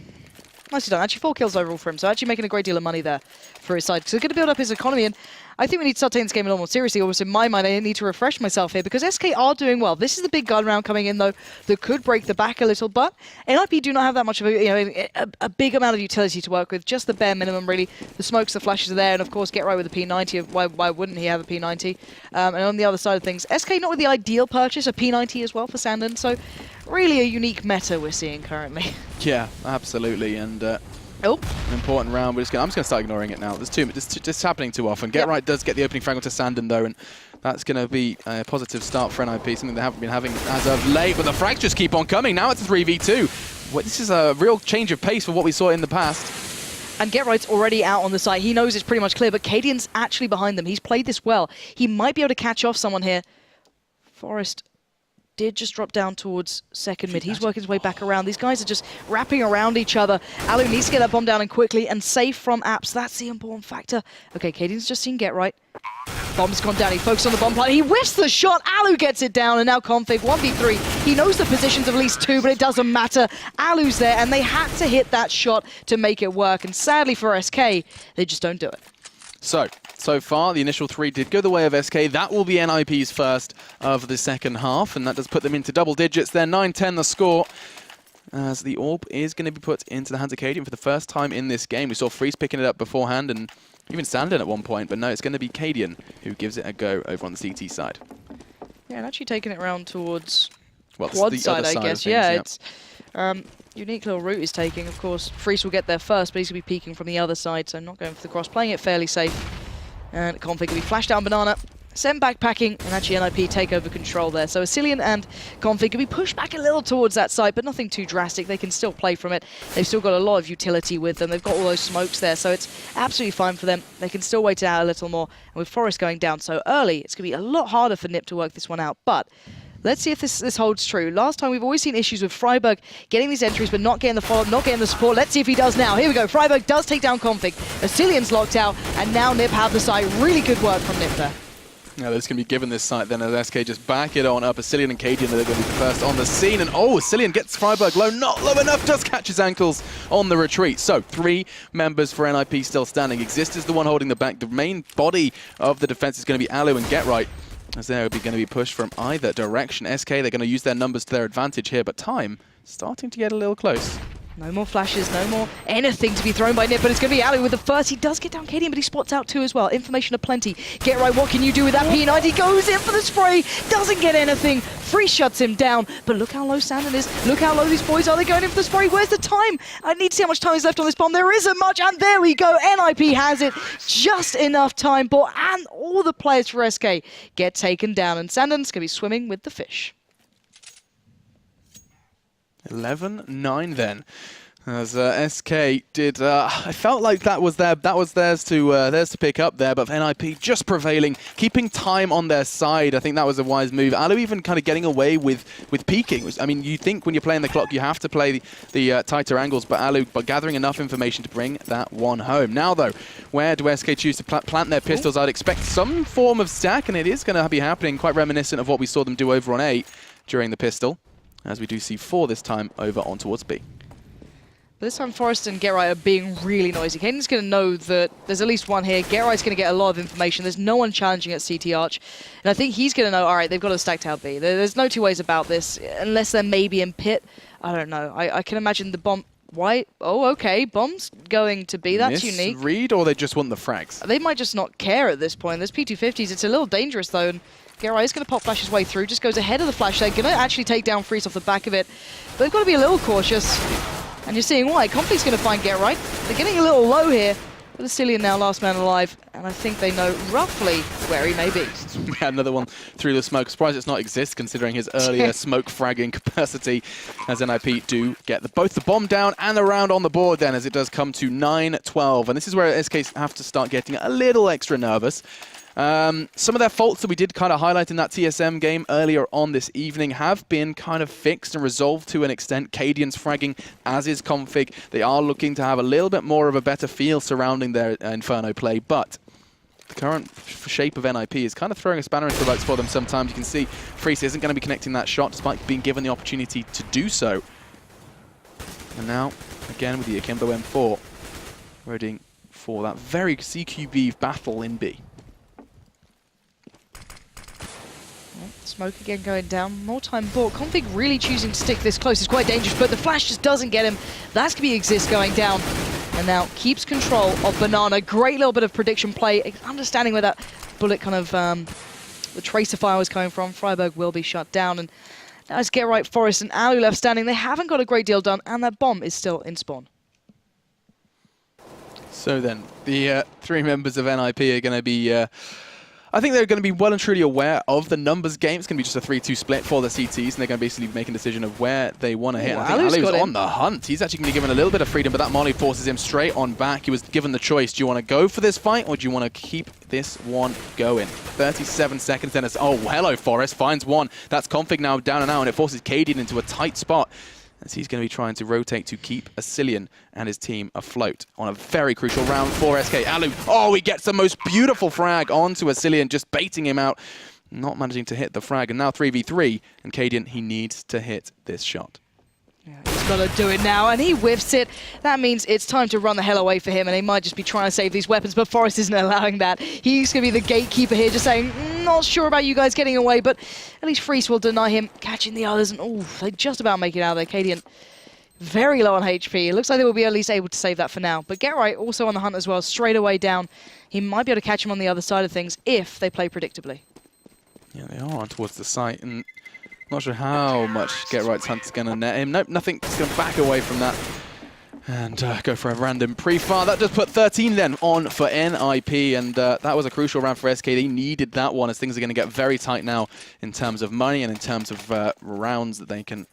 Nicely done. Actually, 4 kills overall for him, so actually making a great deal of money there for his side. So they're going to build up his economy, and I think we need to start taking this game a lot more seriously. Almost in my mind, I need to refresh myself here, because SK are doing well. This is the big gun round coming in, though, that could break the back a little, but NiP do not have that much of a big amount of utility to work with, just the bare minimum, really. The smokes, the flashes are there, and of course, get right with the P90. Why wouldn't he have a P90? And on the other side of things, SK not with the ideal purchase, a P90 as well for Sandon, so really a unique meta we're seeing currently. Yeah, absolutely, and... Oh. An important round. I'm just going to start ignoring it now. There's too much. It's happening too often. Get Right does get the opening frag onto Sandon though, and that's going to be a positive start for NiP, something they haven't been having as of late. But the frags just keep on coming. Now it's a 3v2. Well, this is a real change of pace for what we saw in the past. And Get Right's already out on the site. He knows it's pretty much clear, but Cadian's actually behind them. He's played this well. He might be able to catch off someone here. Forest did just drop down towards second mid. He's working his way back around. These guys are just wrapping around each other. Alu needs to get that bomb down and quickly and safe from apps. That's the important factor. Okay, Cadian's just seen Get Right. Bomb's gone down. He focused on the bomb plant. He whiffs the shot. Alu gets it down, and now Config 1v3. He knows the positions of at least 2, but it doesn't matter. Alu's there, and they had to hit that shot to make it work. And sadly for SK, they just don't do it. So far, the initial 3 did go the way of SK. That will be NiP's first of the second half, and that does put them into double digits. They're 9-10 the score, as the AWP is going to be put into the hands of Cadian for the first time in this game. We saw Freeze picking it up beforehand, and even Sandon at one point, but no, it's going to be Cadian who gives it a go over on the CT side. Yeah, and actually taking it around towards quad side, I guess. Yeah, it's unique little route he's taking. Of course, Freeze will get there first, but he's going to be peeking from the other side, so not going for the cross, playing it fairly safe. And Config will be flashed down banana, sent backpacking, and actually NiP take over control there. So Cillian and Config will be pushed back a little towards that side, but nothing too drastic. They can still play from it. They've still got a lot of utility with them. They've got all those smokes there, so it's absolutely fine for them. They can still wait it out a little more. And with Forest going down so early, it's going to be a lot harder for NiP to work this one out. But let's see if this holds true. Last time, we've always seen issues with Freiburg getting these entries, but not getting the follow-up, not getting the support. Let's see if he does now. Here we go. Freiburg does take down Config. Cillian's locked out, and now NiP have the site. Really good work from NiP there. Now they're just going to be given this site then as SK just back it on up. Asilian and Cadian are going to be the first on the scene. And oh, Asilian gets Freiburg low, not low enough, just catches ankles on the retreat. So 3 members for NiP still standing. Exist is the one holding the back. The main body of the defense is going to be Alu and GetRight, as they're going to be pushed from either direction. SK, they're going to use their numbers to their advantage here, but time starting to get a little close. No more flashes, no more anything to be thrown by NiP, but it's going to be Alu with the first. He does get down Cadian, but he spots out 2 as well. Information aplenty. GetRight, what can you do with that P90? He goes in for the spray, doesn't get anything. Freeze shuts him down, but look how low Sandon is. Look how low these boys are. They're going in for the spray. Where's the time? I need to see how much time is left on this bomb. There isn't much, and there we go. NiP has it. Just enough time, and all the players for SK get taken down, and Sandon's going to be swimming with the fish. 11-9 then. As SK did, I felt like that was theirs to pick up there, but NiP just prevailing, keeping time on their side. I think that was a wise move. Alu even kind of getting away with peeking. I mean, you think when you're playing the clock, you have to play the tighter angles, but Alu gathering enough information to bring that one home. Now though, where do SK choose to plant their pistols? I'd expect some form of stack, and it is going to be happening, quite reminiscent of what we saw them do over on A during the pistol, as we do see 4 this time over on towards B. But this time Forrest and GetRight are being really noisy. Caden's going to know that there's at least one here. GetRight's going to get a lot of information. There's no one challenging at CT Arch. And I think he's going to know, all right, they've got to stack out B. There's no 2 ways about this, unless they're maybe in pit. I don't know. I can imagine the bomb... Why? Oh, okay. Bomb's going to B. That's unique. Read, or they just want the frags? They might just not care at this point. There's P250s. It's a little dangerous, though. And GetRight is going to pop flash his way through. Just goes ahead of the flash. They're going to actually take down Freeze off the back of it. But they've got to be a little cautious. And you're seeing why. Conflict's going to find GetRight. They're getting a little low here. But Asilian now last man alive. And I think they know roughly where he may be. We had another one through the smoke. Surprised it's not Exist, considering his earlier smoke fragging capacity, as NiP do get both the bomb down and the round on the board then, as it does come to 9-12. And this is where SK have to start getting a little extra nervous. Some of their faults that we did kind of highlight in that TSM game earlier on this evening have been kind of fixed and resolved to an extent. Cadian's fragging, as is Config. They are looking to have a little bit more of a better feel surrounding their Inferno play, but the current shape of NiP is kind of throwing a spanner into the works for them sometimes. You can see Freeze isn't going to be connecting that shot despite being given the opportunity to do so. And now, again with the Akimbo M4, readying for that very CQB battle in B. Smoke again going down. More time bought. Config really choosing to stick this close is quite dangerous, but the flash just doesn't get him. That's going to be Exist going down. And now keeps control of Banana. Great little bit of prediction play. Understanding where that bullet kind of, the tracer fire was coming from. Freiburg will be shut down. And now it's GetRight, Forrest, and Alu left standing. They haven't got a great deal done, and that bomb is still in spawn. So then, the 3 members of NiP are going to be... I think they're going to be well and truly aware of the numbers game. It's going to be just a 3-2 split for the CTs, and they're going to basically make a decision of where they want to hit. I think Alu's on the hunt. He's actually going to be given a little bit of freedom, but that molly forces him straight on back. He was given the choice. Do you want to go for this fight, or do you want to keep this one going? 37 seconds then. Oh, hello, Forrest. Finds one. That's Config now down and out, and it forces Cadian into a tight spot, as he's going to be trying to rotate to keep Asilian and his team afloat on a very crucial round for SK. Alu, oh, he gets the most beautiful frag onto Asilian, just baiting him out, not managing to hit the frag. And now 3v3, and Cadian, he needs to hit this shot. Yeah, he's got to do it now, and he whiffs it. That means it's time to run the hell away for him, and he might just be trying to save these weapons, but Forrest isn't allowing that. He's going to be the gatekeeper here, just saying, not sure about you guys getting away, but at least Freeze will deny him catching the others, and oh, they just about make it out of there. Cadian very low on HP. It looks like they will be at least able to save that for now, but GetRight also on the hunt as well, straight away down. He might be able to catch him on the other side of things if they play predictably. Yeah, they are on towards the site, and not sure how much GetRight's hunt's going to net him. Nope, nothing. Just going to back away from that and go for a random pre-fire. That just put 13 then on for NiP, and that was a crucial round for SK. They needed that one, as things are going to get very tight now in terms of money and in terms of rounds that they can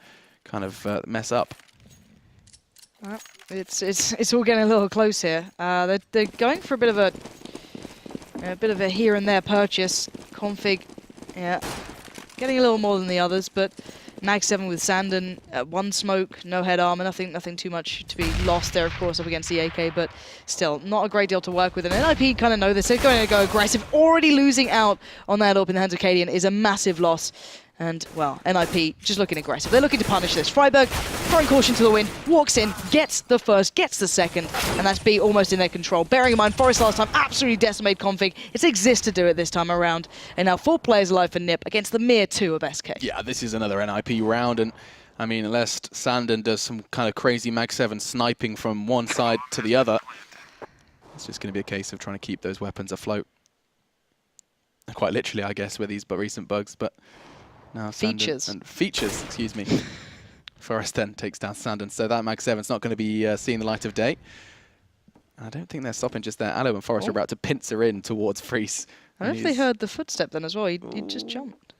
kind of mess up. Well, it's all getting a little close here. They're going for a bit of a here and there purchase. Config, yeah. getting a little more than the others, but Mag 7 with Sandon, one smoke, no head armor, nothing too much to be lost there, of course, up against the AK, but still, not a great deal to work with. And NiP kind of know this. They're going to go aggressive. Already losing out on that AWP in the hands of Cadian is a massive loss. And, well, NiP just looking aggressive. They're looking to punish this. Freiburg, throwing caution to the wind, walks in, gets the first, gets the second, and that's B almost in their control. Bearing in mind, Forest last time absolutely decimated config. It's Exist to do it this time around. And now 4 players alive for NiP against the mere 2 of SK. Yeah, this is another NiP round, and I mean, unless Sandon does some kind of crazy Mag 7 sniping from one side to the other, it's just going to be a case of trying to keep those weapons afloat. Quite literally, I guess, with these recent bugs, but... Now features. Features, excuse me. Forest then takes down Sandon, so that Mag 7's not going to be seeing the light of day. And I don't think they're stopping just there. Allo and Forest are about to pincer in towards Freeze. I don't know if they heard the footstep then as well. He just jumped.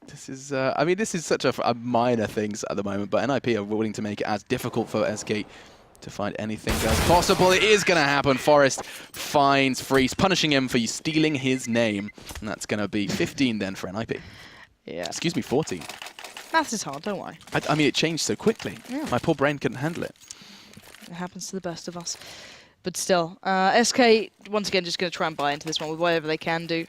This is, I mean, this is such a minor things at the moment, but NiP are willing to make it as difficult for SK to find anything else possible. It is going to happen. Forest finds Freeze, punishing him for stealing his name. And that's going to be 15 then for NiP. Yeah. Excuse me, 14. Maths is hard, don't worry. I mean, it changed so quickly. Yeah. My poor brain couldn't handle it. It happens to the best of us. But still, SK, once again, just going to try and buy into this one with whatever they can do.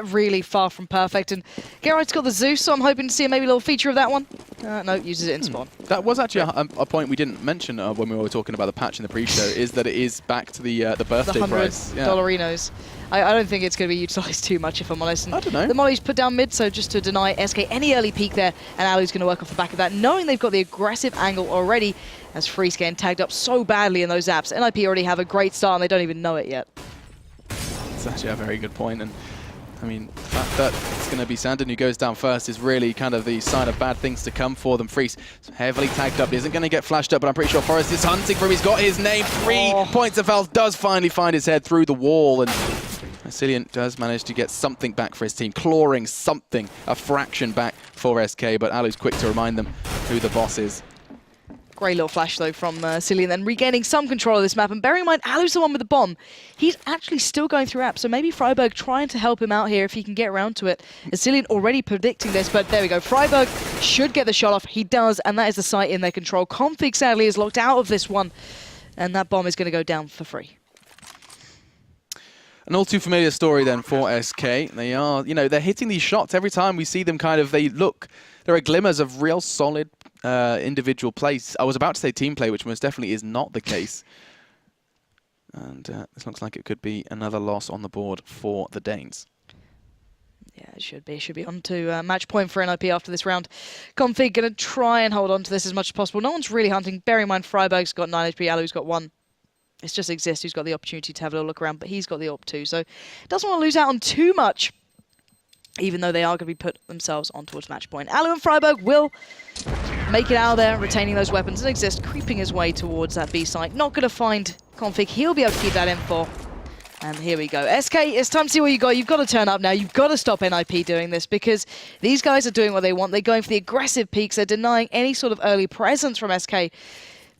Really far from perfect. And Gerard's got the Zeus, so I'm hoping to see maybe a little feature of that one. No, uses it in spawn. That was actually a point we didn't mention when we were talking about the patch in the pre-show, is that it is back to the birthday price. The $100. I don't think it's going to be utilised too much, if I'm honest. And I don't know. The Molly's put down mid, so just to deny SK any early peek there, and Alu's going to work off the back of that, knowing they've got the aggressive angle already, as Freeze getting tagged up so badly in those apps. NiP already have a great start, and they don't even know it yet. It's actually a very good point, and I mean, the fact that it's going to be Sandon who goes down first is really kind of the sign of bad things to come for them. Freeze heavily tagged up, isn't going to get flashed up, but I'm pretty sure Forest is hunting for him. He's got his name. 3 points of health, does finally find his head through the wall, and Resilient does manage to get something back for his team, clawing something, a fraction back for SK, but Alu's quick to remind them who the boss is. Great little flash, though, from Cillian, then regaining some control of this map. And bearing in mind, Alu's the one with the bomb. He's actually still going through apps, so maybe Freiburg trying to help him out here if he can get around to it. As Cillian already predicting this, but there we go. Freiburg should get the shot off. He does, and that is the site in their control. Config, sadly, is locked out of this one, and that bomb is going to go down for free. An all too familiar story then for SK. They are, you know, they're hitting these shots every time we see them kind of, there are glimmers of real solid individual plays. I was about to say team play, which most definitely is not the case. And this looks like it could be another loss on the board for the Danes. Yeah, it should be. It should be on to match point for NiP after this round. Config going to try and hold on to this as much as possible. No one's really hunting. Bearing in mind, Freiburg's got 9 HP, Alu's got 1. It's just Exist who's got the opportunity to have a little look around, but he's got the AWP too, so doesn't want to lose out on too much, even though they are going to be put themselves on towards match point. Alu and Freiburg will make it out there, retaining those weapons, and Exist creeping his way towards that B site. Not going to find Config. He'll be able to keep that info. And here we go. SK, it's time to see what you got. You've got to turn up now. You've got to stop NiP doing this, because these guys are doing what they want. They're going for the aggressive peaks. They're denying any sort of early presence from SK,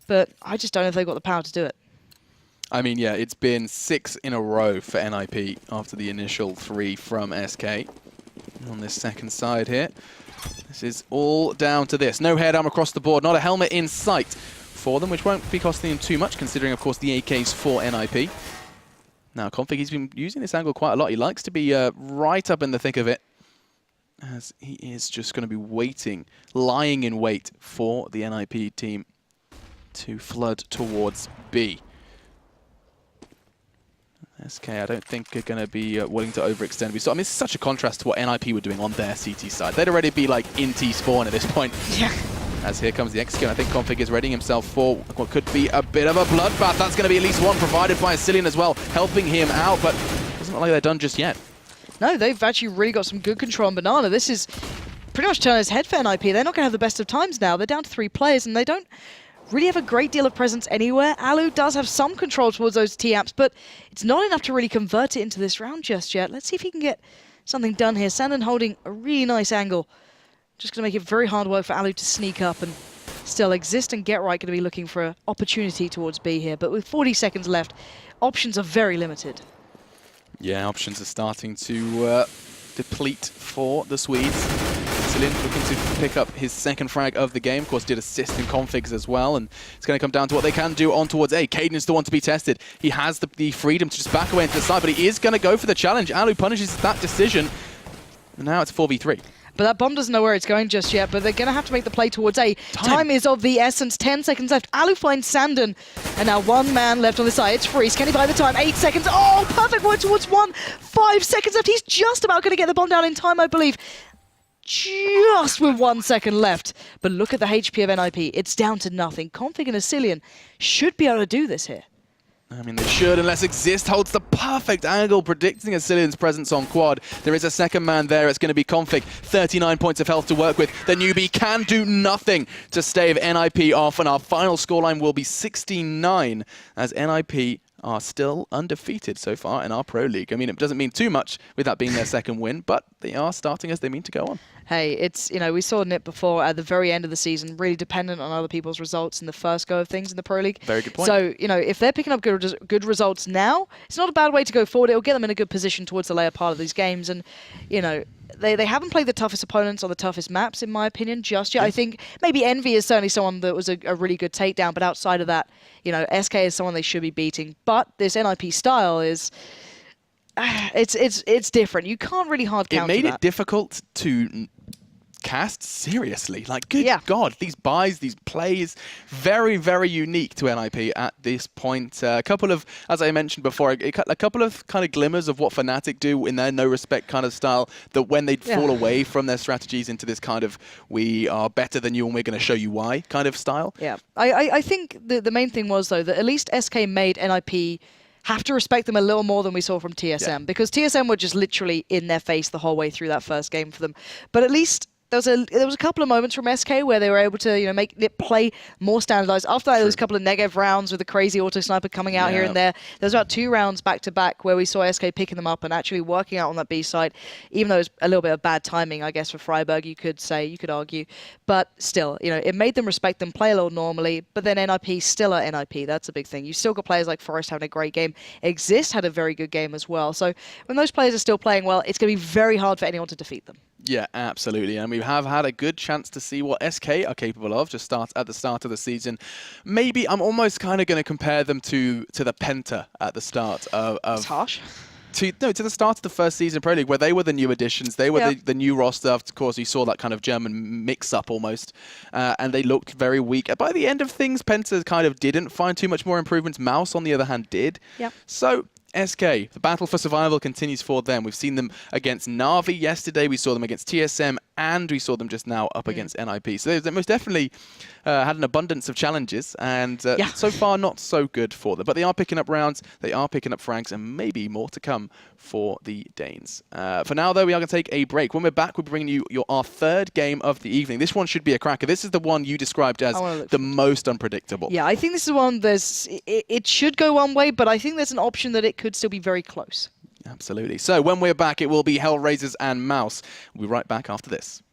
but I just don't know if they've got the power to do it. I mean, yeah, it's been 6 in a row for NiP after the initial 3 from SK. On this second side here, this is all down to this. No head arm across the board, not a helmet in sight for them, which won't be costing them too much, considering, of course, the AKs for NiP. Now, Config, he's been using this angle quite a lot. He likes to be right up in the thick of it, as he is just going to be waiting, lying in wait for the NiP team to flood towards B. SK, I don't think are going to be willing to overextend. I mean, it's such a contrast to what NiP were doing on their CT side. They'd already be like in T-spawn at this point. Yeah. As here comes the execute. I think Config is readying himself for what could be a bit of a bloodbath. That's going to be at least one provided by Cillian as well, helping him out, but it doesn't look like they're done just yet. No, they've actually really got some good control on Banana. This is pretty much turning his head for NiP. They're not going to have the best of times now. They're down to 3 players, and they don't really have a great deal of presence anywhere. Alu does have some control towards those T-apps, but it's not enough to really convert it into this round just yet. Let's see if he can get something done here. Sandon holding a really nice angle. Just going to make it very hard work for Alu to sneak up, and still Exist and Get Right going to be looking for an opportunity towards B here. But with 40 seconds left, options are very limited. Yeah, options are starting to deplete for the Swedes. Cillian looking to pick up his second frag of the game. Of course, did assist in configs as well, and it's going to come down to what they can do on towards A. Caden is the one to be tested. He has the freedom to just back away into the side, but he is going to go for the challenge. Alu punishes that decision, and now it's 4v3. But that bomb doesn't know where it's going just yet, but they're going to have to make the play towards A. Time is of the essence. 10 seconds left. Alu finds Sandon, and now one man left on the side. It's Freeze. Can he buy the time? 8 seconds. Oh, perfect one towards 1. 5 seconds left. He's just about going to get the bomb down in time, I believe. Just with 1 second left. But look at the HP of NiP. It's down to nothing. Config and Asilian should be able to do this here. I mean, they should, unless Exist holds the perfect angle, predicting Asilian's presence on quad. There is a second man there. It's going to be Config. 39 points of health to work with. The newbie can do nothing to stave NiP off, and our final scoreline will be 69, as NiP are still undefeated so far in our Pro League. I mean, it doesn't mean too much with that being their second win, but they are starting as they mean to go on. Hey, it's, you know, we saw NiP before at the very end of the season, really dependent on other people's results in the first go of things in the Pro League. Very good point. So, you know, if they're picking up good results now, it's not a bad way to go forward. It'll get them in a good position towards the later part of these games. And, you know, they haven't played the toughest opponents on the toughest maps, in my opinion, just yet. I think maybe Envy is certainly someone that was a really good takedown, but outside of that, you know, SK is someone they should be beating. But this NiP style is... It's different. You can't really hard counter that. It made it difficult to cast seriously. Like, good God, these buys, these plays, very, very unique to NiP at this point. A couple of, as I mentioned before, a couple of kind of glimmers of what Fnatic do in their no respect kind of style, that when they fall away from their strategies into this kind of we are better than you and we're going to show you why kind of style. Yeah, I think the main thing was, though, that at least SK made NiP have to respect them a little more than we saw from TSM, because TSM were just literally in their face the whole way through that first game for them. But at least there was a couple of moments from SK where they were able to, you know, make it play more standardized. After that, there was a couple of negative rounds with the crazy auto sniper coming out here and there. There's about 2 rounds back to back where we saw SK picking them up and actually working out on that B side, even though it was a little bit of bad timing, I guess, for Freiburg, you could argue. But still, you know, it made them respect them, play a little normally, but then NiP still are NiP. That's a big thing. You still got players like Forest having a great game. Exist had a very good game as well. So when those players are still playing well, it's going to be very hard for anyone to defeat them. Yeah, absolutely. And we have had a good chance to see what SK are capable of just at the start of the season. Maybe I'm almost kind of going to compare them to the Penta at the start of... It's harsh. To the start of the first season Pro League, where they were the new additions, they were the new roster. Of course, you saw that kind of German mix-up almost, and they looked very weak. By the end of things, Penta kind of didn't find too much more improvements. Mouse, on the other hand, did. Yep. So SK, the battle for survival continues for them. We've seen them against Na'Vi yesterday, we saw them against TSM, and we saw them just now up against NiP. So they most definitely had an abundance of challenges, and so far not so good for them. But they are picking up rounds, they are picking up frags, and maybe more to come for the Danes. For now, though, we are going to take a break. When we're back, we'll be bringing you our third game of the evening. This one should be a cracker. This is the one you described as the most unpredictable. Yeah, I think this is one it should go one way, but I think there's an option that it could still be very close. Absolutely. So when we're back, it will be Hellraisers and Mouse. We'll be right back after this.